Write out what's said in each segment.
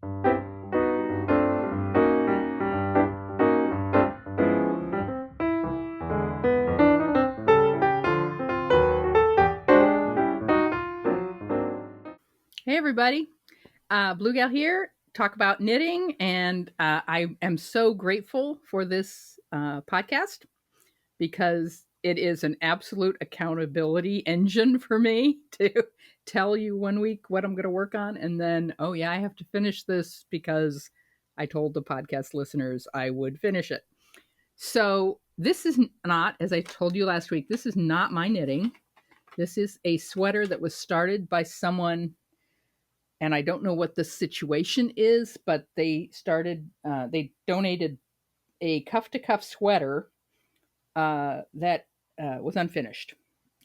Hey, everybody. Blue Gal here. Talk about knitting. And I am so grateful for this podcast because it is an absolute accountability engine for me to tell you 1 week what I'm going to work on. And then, oh, yeah, I have to finish this because I told the podcast listeners I would finish it. So, this is not, as I told you last week, this is not my knitting. This is a sweater that was started by someone, and I don't know what the situation is, but they donated a cuff to cuff sweater that was unfinished.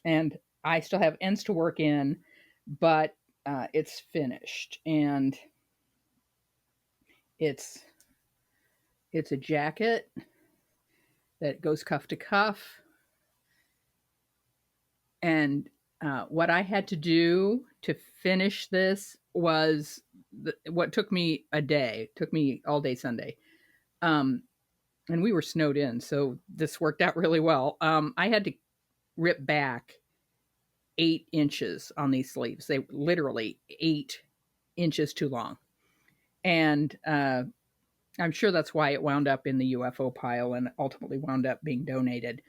And I still have ends to work in, but it's finished. And it's it's a jacket that goes cuff to cuff. And what I had to do to finish this was what took me a day, took me all day Sunday. Um, and we were snowed in, so this worked out really well. I had to rip back 8 inches on these sleeves. They literally 8 inches too long, and I'm sure that's why it wound up in the UFO pile and ultimately wound up being donated.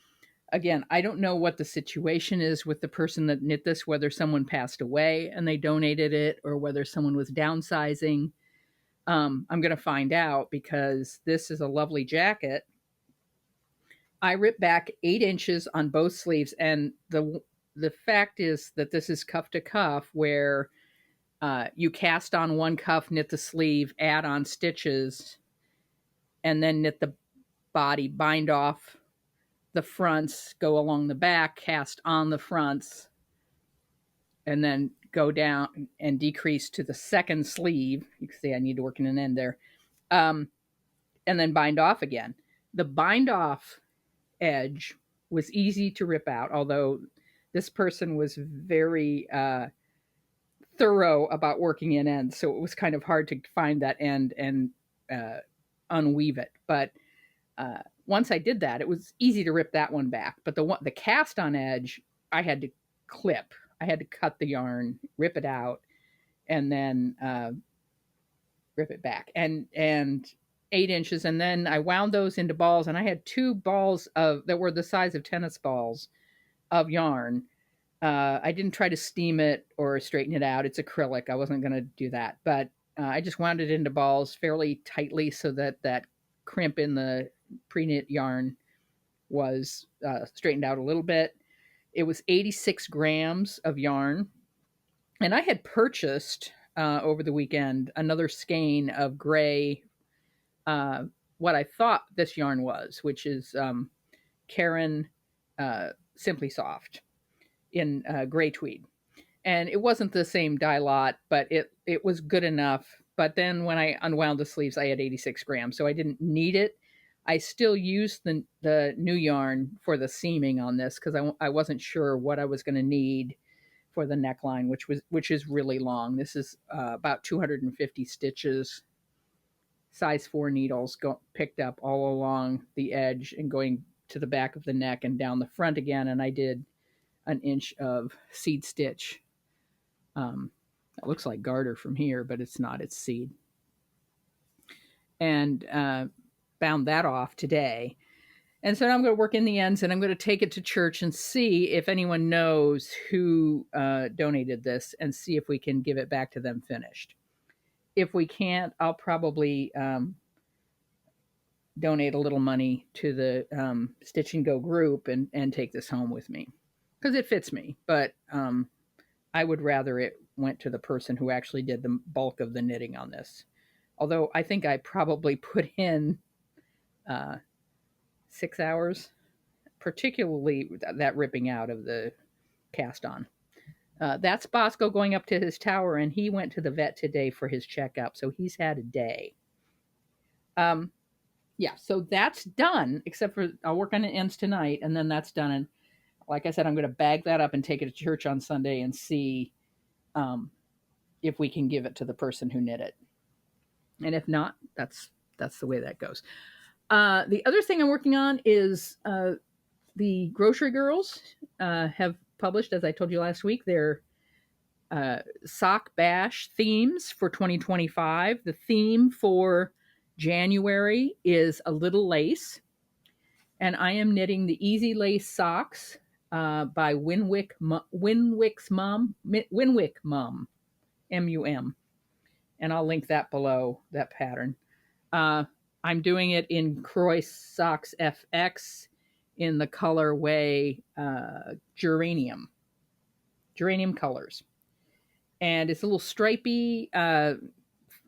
Again, I don't know what the situation is with the person that knit this, whether someone passed away and they donated it or whether someone was downsizing. I'm going to find out because this is a lovely jacket. I ripped back 8 inches on both sleeves, and the fact is that this is cuff to cuff, where you cast on one cuff, knit the sleeve, add on stitches, and then knit the body, bind off the fronts, go along the back, cast on the fronts, and then go down and decrease to the second sleeve. You can see I need to work in an end there. Um, and then bind off again. The bind off edge was easy to rip out, although this person was very thorough about working in ends, so it was kind of hard to find that end and uh, unweave it. But once I did that, it was easy to rip that one back. But the cast on edge, I had to clip. I had to cut the yarn, rip it out, and then rip it back. And 8 inches, and then I wound those into balls, and I had 2 balls of that were the size of tennis balls of yarn. I didn't try to steam it or straighten it out. It's acrylic. I wasn't going to do that, but I just wound it into balls fairly tightly so that that crimp in the pre-knit yarn was straightened out a little bit. It was 86 grams of yarn, and I had purchased over the weekend another skein of gray, uh, what I thought this yarn was, which is Caron Simply Soft in gray tweed. And it wasn't the same dye lot, but it was good enough. But then when I unwound the sleeves, I had 86 grams, so I didn't need it. I still used the new yarn for the seaming on this because I wasn't sure what I was going to need for the neckline, which is really long. This is about 250 stitches, size 4 needles picked up all along the edge and going to the back of the neck and down the front again. And I did an inch of seed stitch. It looks like garter from here, but it's not. It's seed. And bound that off today. And so now I'm going to work in the ends, and I'm going to take it to church and see if anyone knows who donated this and see if we can give it back to them finished. If we can't, I'll probably donate a little money to the Stitch and Go group and take this home with me because it fits me. But I would rather it went to the person who actually did the bulk of the knitting on this. Although I think I probably put in 6 hours, particularly that ripping out of the cast on. That's Bosco going up to his tower, and he went to the vet today for his checkup, so he's had a day. Yeah, so that's done, except for I'll work on the ends tonight, and then that's done. And like I said, I'm going to bag that up and take it to church on Sunday and see if we can give it to the person who knit it. And if not, that's the way that goes. The other thing I'm working on is the Grocery Girls have published, as I told you last week, their sock bash themes for 2025. The theme for January is a little lace, and I am knitting the Easy Lace socks by Winwick's Mum, Winwick Mum, MUM, and I'll link that below, that pattern. I'm doing it in Croy Socks FX in the colorway geranium colors, and it's a little stripy,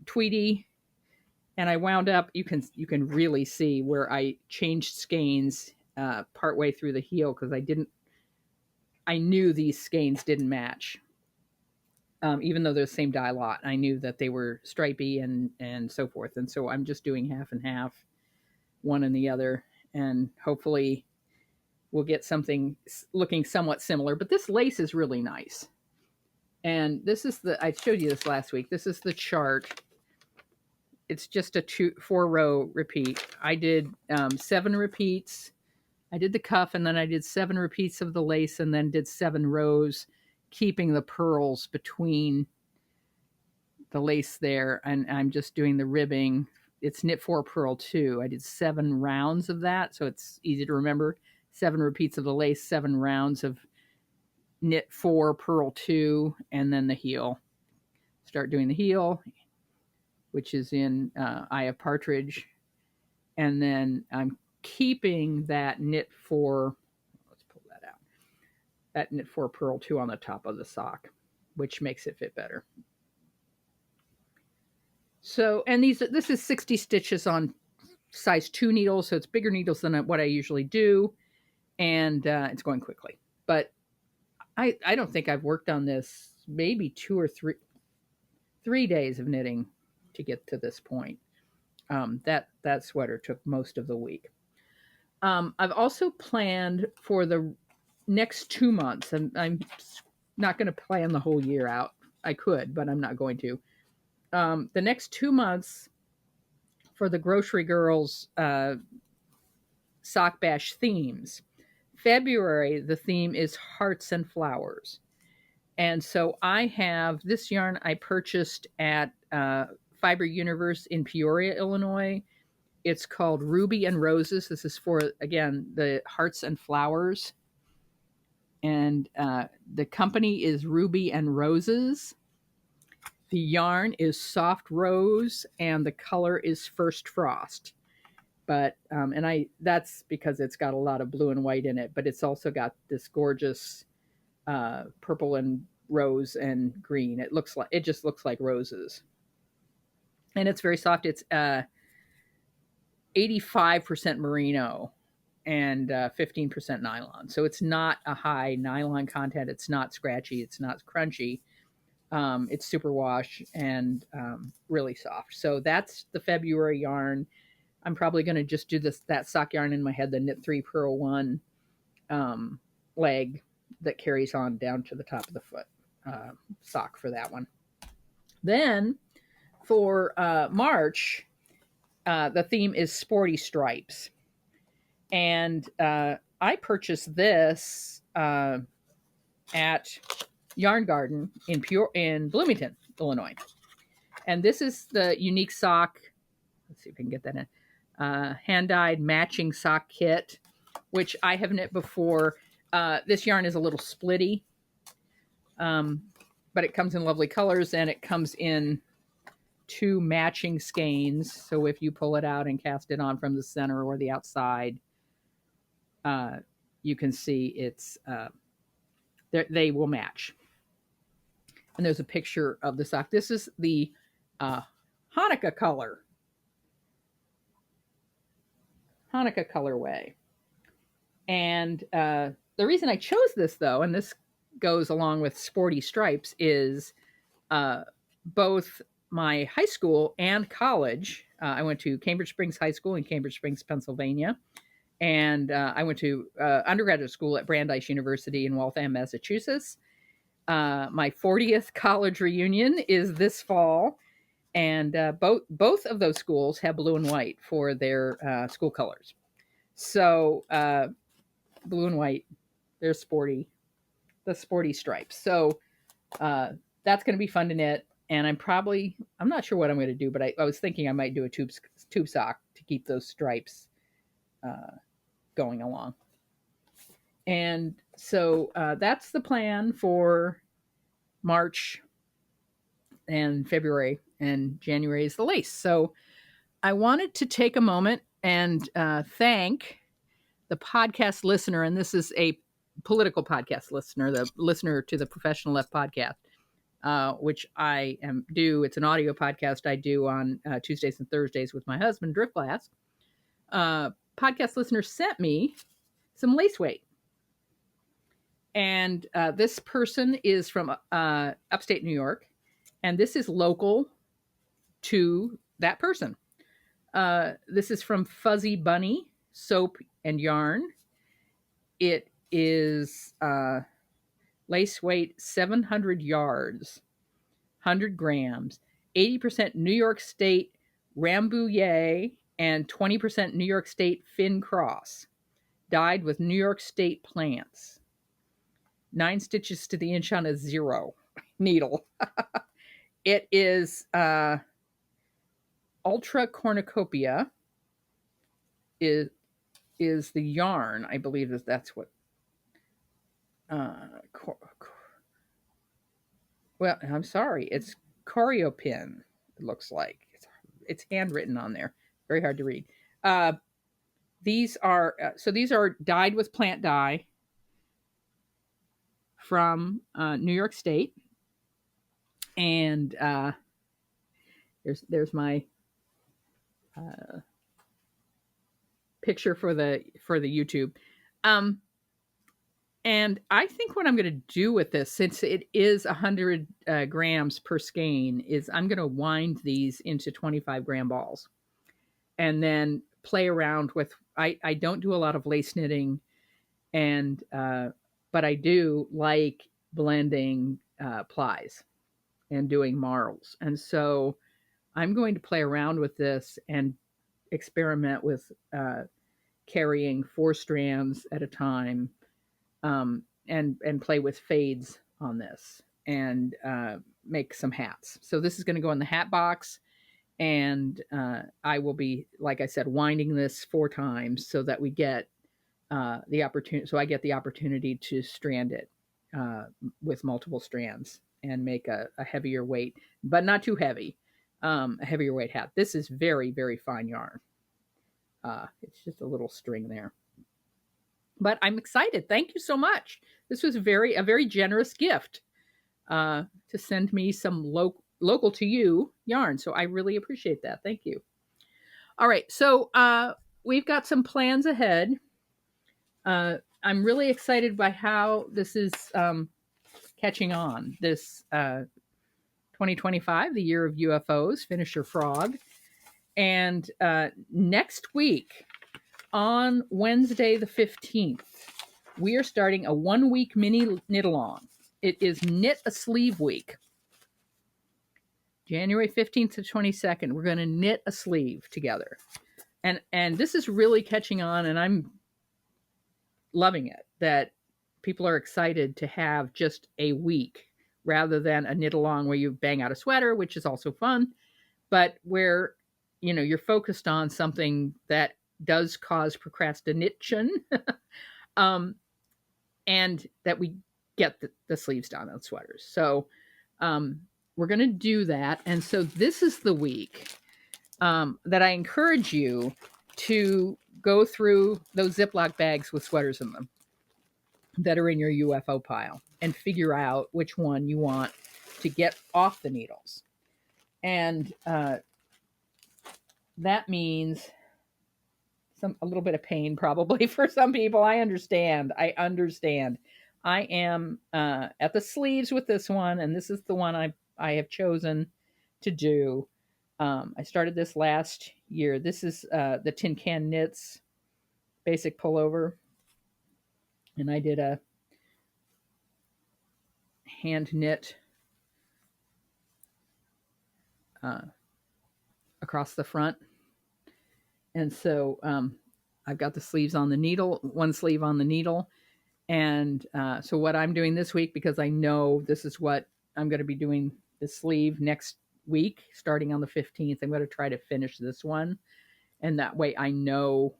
tweedy, and I wound up. You can really see where I changed skeins partway through the heel because I knew these skeins didn't match. Even though they're the same dye lot, I knew that they were stripy and so forth. And so I'm just doing half and half, one and the other, and hopefully we'll get something looking somewhat similar. But this lace is really nice. And this is I showed you this last week. This is the chart. It's just a 4-row repeat. I did 7 repeats. I did the cuff, and then I did 7 repeats of the lace, and then did 7 rows, keeping the pearls between the lace there. And I'm just doing the ribbing. It's knit 4, purl 2. I did 7 rounds of that, so it's easy to remember. 7 repeats of the lace, 7 rounds of knit 4, purl 2, and then the heel. Start doing the heel, which is in Eye of Partridge. And then I'm keeping that knit 4, let's pull that out, that knit 4, purl 2 on the top of the sock, which makes it fit better. So, and this is 60 stitches on size 2 needles, so it's bigger needles than what I usually do, and it's going quickly. But I don't think I've worked on this maybe 2 or 3 days of knitting to get to this point. That sweater took most of the week. I've also planned for the next 2 months, and I'm not going to plan the whole year out. I could, but I'm not going to. The next 2 months for the Grocery Girls sock bash themes. February, the theme is hearts and flowers. And so I have this yarn I purchased at Fiber Universe in Peoria, Illinois. It's called Ruby and Roses. This is for, again, the hearts and flowers. And the company is Ruby and Roses. The yarn is soft rose, and the color is First Frost. But that's because it's got a lot of blue and white in it, but it's also got this gorgeous purple and rose and green. It just looks like roses, and it's very soft. It's 85% merino and 15% nylon, so it's not a high nylon content. It's not scratchy. It's not crunchy. It's super wash and really soft. So that's the February yarn. I'm probably going to just do that sock yarn in my head, the knit 3, purl 1 leg that carries on down to the top of the foot sock for that one. Then for March, the theme is sporty stripes. And I purchased this at Yarn Garden in Bloomington, Illinois. And this is the unique sock. Let's see if we can get that in. Hand-dyed matching sock kit, which I have knit before. This yarn is a little splitty, but it comes in lovely colors, and it comes in 2 matching skeins. So if you pull it out and cast it on from the center or the outside, you can see it's they will match. And there's a picture of the sock. This is the Hanukkah colorway. And the reason I chose this, though, and this goes along with sporty stripes, is both my high school and college. I went to Cambridge Springs High School in Cambridge Springs, Pennsylvania. And I went to undergraduate school at Brandeis University in Waltham, Massachusetts. My 40th college reunion is this fall. And both of those schools have blue and white for their school colors. So blue and white, they're sporty, the sporty stripes. So uh, that's going to be fun to knit. And I'm not sure what I'm going to do, but I was thinking I might do a tube sock to keep those stripes uh, going along. And so that's the plan for March and February, and January is the lace. So I wanted to take a moment and thank the podcast listener, and this is a political podcast listener, the listener to the Professional Left podcast, which I do. It's an audio podcast I do on Tuesdays and Thursdays with my husband, Driftglass. Podcast listener sent me some lace weight. And this person is from upstate New York, and this is local to that person. This is from Fuzzy Bunny Soap and Yarn. It is lace weight 700 yards, 100 grams, 80% New York State Rambouillet and 20% New York State Finn Cross, dyed with New York State plants. 9 stitches to the inch on a 0 needle. It is Ultra Cornucopia is the yarn. I believe that's what. Well, I'm sorry. It's Coriopin. It looks like it's handwritten on there. Very hard to read. These are dyed with plant dye from New York State, and there's my picture for the YouTube. And I think what I'm going to do with this, since it is 100 grams per skein, is I'm going to wind these into 25-gram balls, and then play around with. I don't do a lot of lace knitting, and but I do like blending plies and doing marls, and so I'm going to play around with this and experiment with carrying 4 strands at a time, and play with fades on this, and make some hats. So this is going to go in the hat box, and I will be, like I said, winding this 4 times so that we get the opportunity. So I get the opportunity to strand it with multiple strands and make a heavier weight, but not too heavy. A heavier weight hat. This is very, very fine yarn. It's just a little string there. But I'm excited. Thank you so much. This was a very generous gift to send me some local to you yarn. So I really appreciate that. Thank you. All right. So we've got some plans ahead. I'm really excited by how this is catching on. This 2025, the year of UFOs, Finish Your Frog. And next week, on Wednesday the 15th, we are starting a 1-week mini knit-along. It is Knit a Sleeve Week. January 15th to 22nd, we're going to knit a sleeve together. And this is really catching on, and I'm loving it, that people are excited to have just a week rather than a knit-along where you bang out a sweater, which is also fun, but where you're focused on something that does cause procrastination, and that we get the sleeves done on sweaters. So we're going to do that. And so this is the week that I encourage you to go through those Ziploc bags with sweaters in them that are in your UFO pile and figure out which one you want to get off the needles. And that means a little bit of pain probably for some people. I understand. I am at the sleeves with this one, and this is the one I have chosen to do. I started this last year. This is the Tin Can Knits basic pullover, and I did a hand knit across the front. And so I've got the sleeves on the needle, one sleeve on the needle. And so what I'm doing this week, because I know this is what I'm going to be doing the sleeve next week, starting on the 15th, I'm going to try to finish this one. And that way I know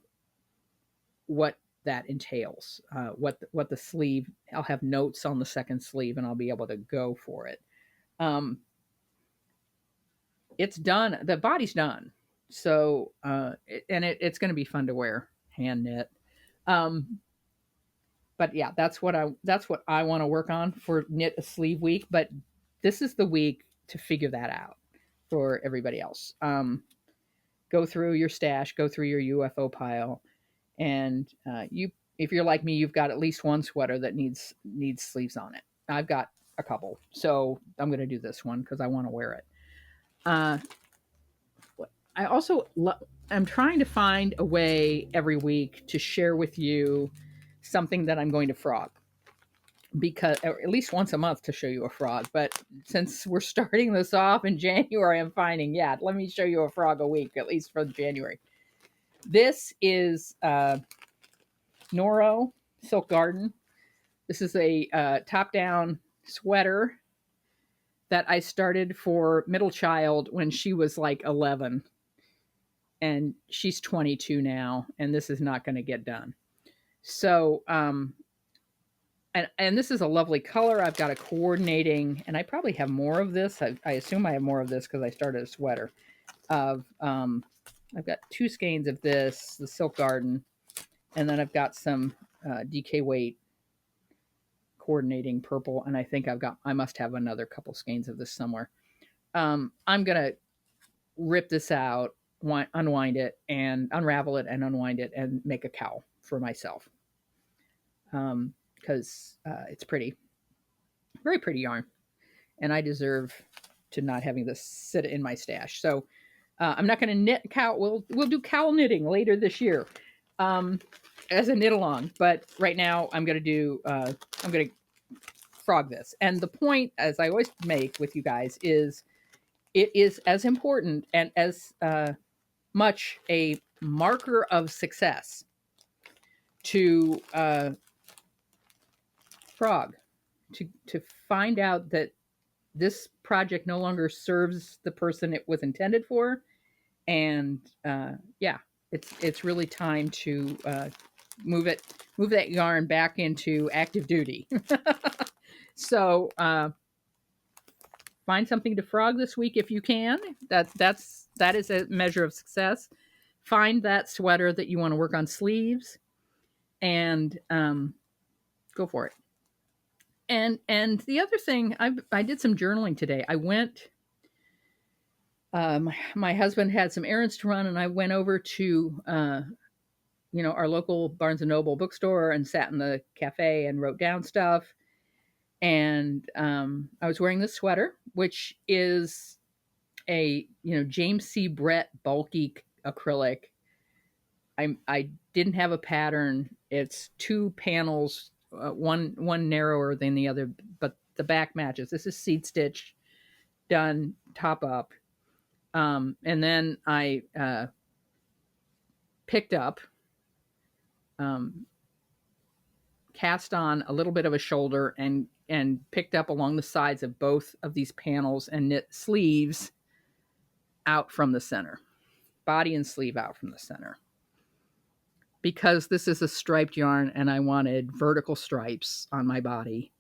what that entails, what the sleeve, I'll have notes on the second sleeve and I'll be able to go for it. It's done. The body's done. So, it's going to be fun to wear, hand knit. Um, but yeah, that's what I want to work on for knit a sleeve week. But this is the week to figure that out for everybody else. Go through your stash, go through your UFO pile, and if you're like me, you've got at least one sweater that needs sleeves on it. I've got a couple, so I'm going to do this one because I want to wear it. I also I'm trying to find a way every week to share with you something that I'm going to frog, because or at least once a month to show you a frog. But since we're starting this off in January, I'm finding, let me show you a frog a week, at least for January. This is Noro Silk Garden. This is a top-down sweater that I started for middle child when she was like 11. And she's 22 now, and this is not going to get done. So, and this is a lovely color. I've got a coordinating, and I probably have more of this. I assume I have more of this because I started a sweater. I've got 2 skeins of this, the Silk Garden, and then I've got some DK Weight coordinating purple, and I think I must have another couple skeins of this somewhere. I'm gonna rip this out, unwind it, and unravel it, and unwind it, and make a cowl for myself. Because it's pretty, very pretty yarn, and I deserve to not having this sit in my stash. So I'm not going to knit cowl. We'll do cowl knitting later this year as a knit along. But right now I'm going to frog this. And the point, as I always make with you guys, is it is as important and as much a marker of success to frog, to find out that this project no longer serves the person it was intended for, and it's really time to move that yarn back into active duty. So find something to frog this week if you can. That is a measure of success. Find that sweater that you want to work on sleeves, and go for it. And the other thing, I did some journaling today. I went. My husband had some errands to run, and I went over to our local Barnes and Noble bookstore and sat in the cafe and wrote down stuff. And I was wearing this sweater, which is a James C. Brett bulky acrylic. I didn't have a pattern. It's 2 panels, one narrower than the other, but the back matches. This is seed stitch, done top up. And then I picked up, cast on a little bit of a shoulder, and picked up along the sides of both of these panels and knit sleeves out from the center, body and sleeve out from the center. Because this is a striped yarn and I wanted vertical stripes on my body.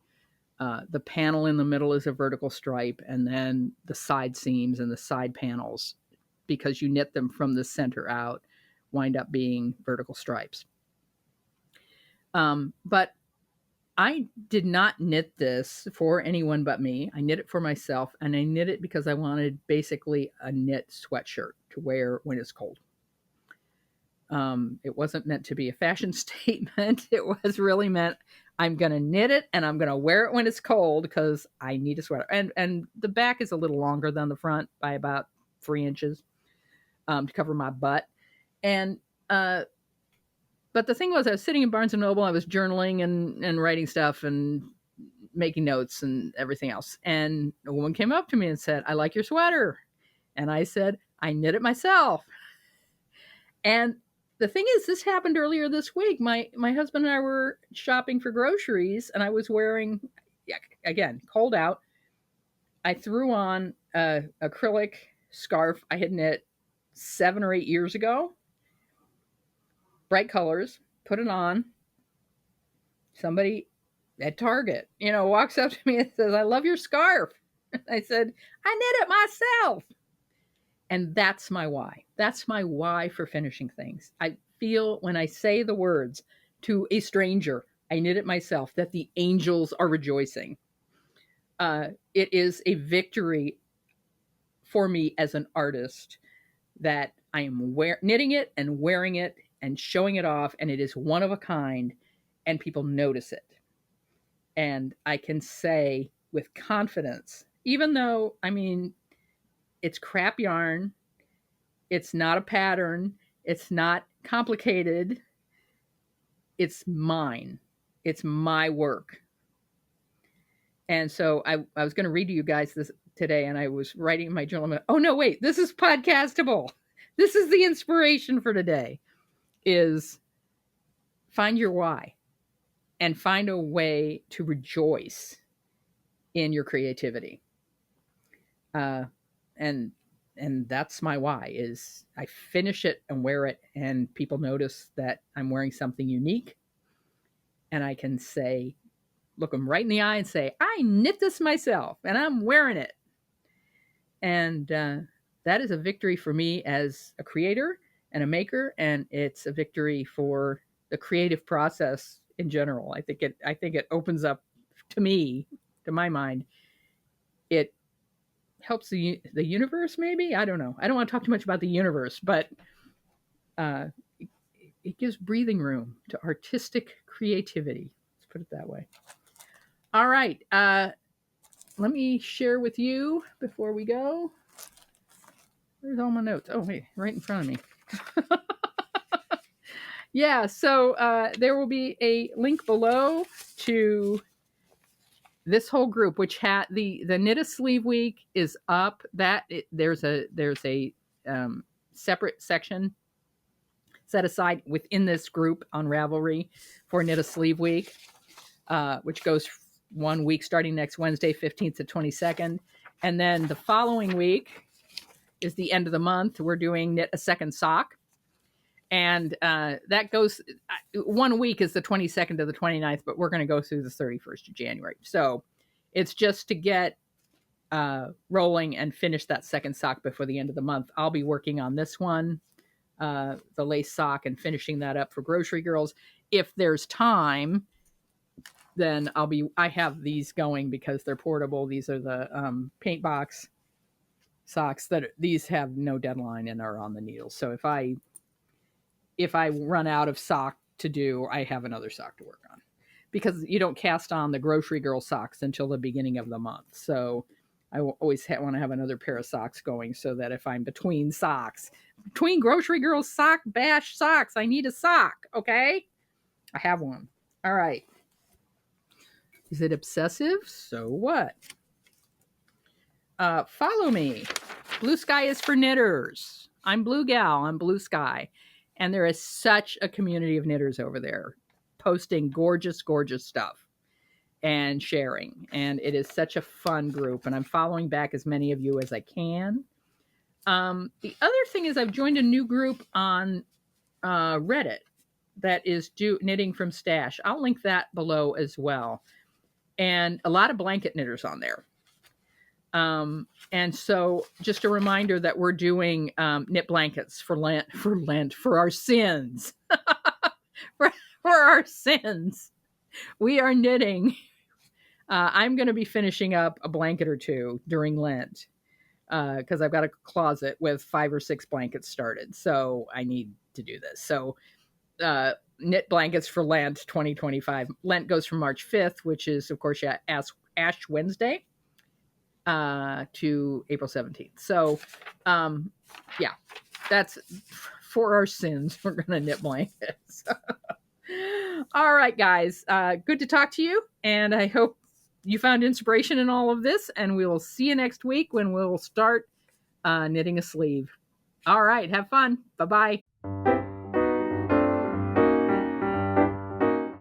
The panel in the middle is a vertical stripe, and then the side seams and the side panels, because you knit them from the center out, wind up being vertical stripes. But I did not knit this for anyone but me. I knit it for myself, and I knit it because I wanted basically a knit sweatshirt to wear when it's cold. It wasn't meant to be a fashion statement. It was really meant, I'm going to knit it and I'm going to wear it when it's cold because I need a sweater. And the back is a little longer than the front by about 3 inches to cover my butt. And but the thing was, I was sitting in Barnes & Noble. I was journaling and writing stuff and making notes and everything else. And a woman came up to me and said, I like your sweater. And I said, I knit it myself. And the thing is, this happened earlier this week. My husband and I were shopping for groceries, and I was wearing, again, cold out. I threw on a acrylic scarf I had knit 7 or 8 years ago, bright colors, put it on. Somebody at Target, walks up to me and says, "I love your scarf." I said, "I knit it myself." And that's my why. That's my why for finishing things. I feel when I say the words to a stranger, "I knit it myself," that the angels are rejoicing. It is a victory for me as an artist that I am knitting it and wearing it and showing it off, and it is one of a kind, and people notice it. And I can say with confidence, even though, it's crap yarn, it's not a pattern, it's not complicated, it's mine, it's my work. And so I was going to read to you guys this today, and I was writing in my journal. Oh no, wait, this is podcastable. This is the inspiration for today: is find your why and find a way to rejoice in your creativity. And that's my why. Is I finish it and wear it, and people notice that I'm wearing something unique, and I can say, look them right in the eye and say, "I knit this myself, and I'm wearing it." And that is a victory for me as a creator and a maker, and it's a victory for the creative process in general. I think it opens up, to me, to my mind, it helps the universe. Maybe, I don't know. I don't want to talk too much about the universe, but uh, it gives breathing room to artistic creativity. Let's put it that way. All right. Let me share with you before we go. Where's all my notes? Oh, hey, right in front of me. Yeah, so there will be a link below to this whole group, which had the Knit a Sleeve Week is up. There's a separate section set aside within this group on Ravelry for Knit a Sleeve Week, which goes 1 week starting next Wednesday, 15th to 22nd, and then the following week is the end of the month. We're doing Knit a Second Sock. And that goes 1 week is the 22nd to the 29th, but we're going to go through the 31st of January. So it's just to get rolling and finish that second sock before the end of the month. I'll be working on this one, the lace sock, and finishing that up for Grocery Girls. If there's time, then I have these going because they're portable. These are the paint box socks these have no deadline and are on the needle. So if I run out of sock to do, I have another sock to work on, because you don't cast on the Grocery Girl socks until the beginning of the month. So I will always want to have another pair of socks going, so that if I'm between Grocery Girl sock bash socks, I need a sock. Okay. I have one. All right. Is it obsessive? So what? Follow me. Blue Sky is for knitters. I'm Blue Gal on Blue Sky. And there is such a community of knitters over there posting gorgeous, gorgeous stuff and sharing. And it is such a fun group. And I'm following back as many of you as I can. The other thing is I've joined a new group on Reddit that is knitting from stash. I'll link that below as well. And a lot of blanket knitters on there. And so just a reminder that we're doing knit blankets for our sins. for our sins. We are knitting. I'm going to be finishing up a blanket or two during Lent, because I've got a closet with 5 or 6 blankets started. So I need to do this. So knit blankets for Lent 2025. Lent goes from March 5th, which is, of course, Ash Wednesday, to April 17th. So, yeah, that's for our sins. We're going to knit blankets. All right, guys. Good to talk to you. And I hope you found inspiration in all of this. And we will see you next week when we'll start knitting a sleeve. All right. Have fun. Bye bye.